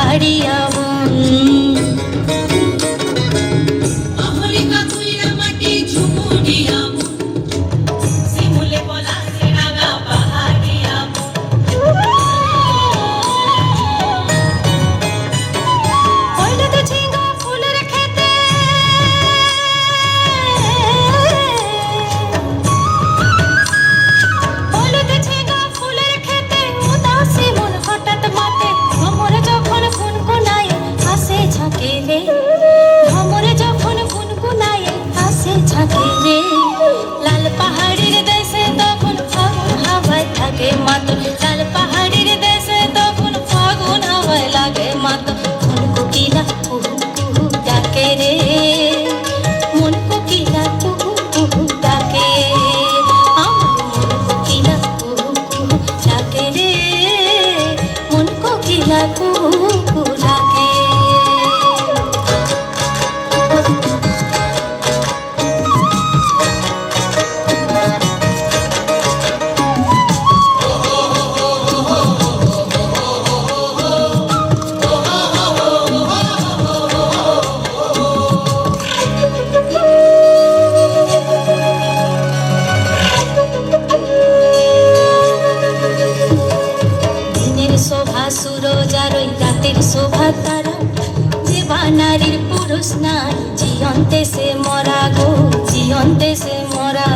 পাহাড়িয়া বন। ভ্রমরে যখন গুনগুনায় আসে ঝাঁকে রে, লাল পাহাড়ির দেশে তখন ফাগুন হাওয়ায় থাকে মাতন। লাল পাহাড়ির দেশে তখন ফাগুন হাওয়ায় লাগে মাতন। মন কোকিলা কুহু কুহু ডাকে রে, মন কোকিলা কুহু কুহু ডাকে, আমার মন কোকিলা কুহু কুহু ডাকে রে, মন কোকিলা কুহু কুহু ডাকে। শোভা সুরজ আর ওই রাতের শোভা তারা, যে বানারীর পুরুষ নাই, জিয়ন্তে সে মরা গো, জিয়ন্তে সে মরা।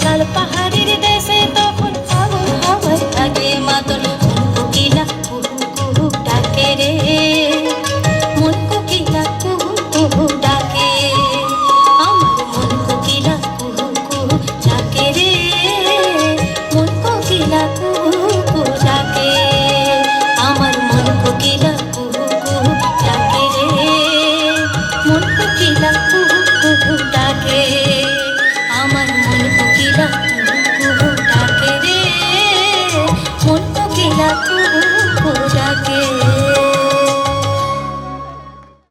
লাল পাহাড়ির দেশে তখন ফাগুন হাওয়ায় থাকে মাতন। মন কোকিলা কুহু কুহু ডাকে রে, মন কোকিলা কুহু কুহু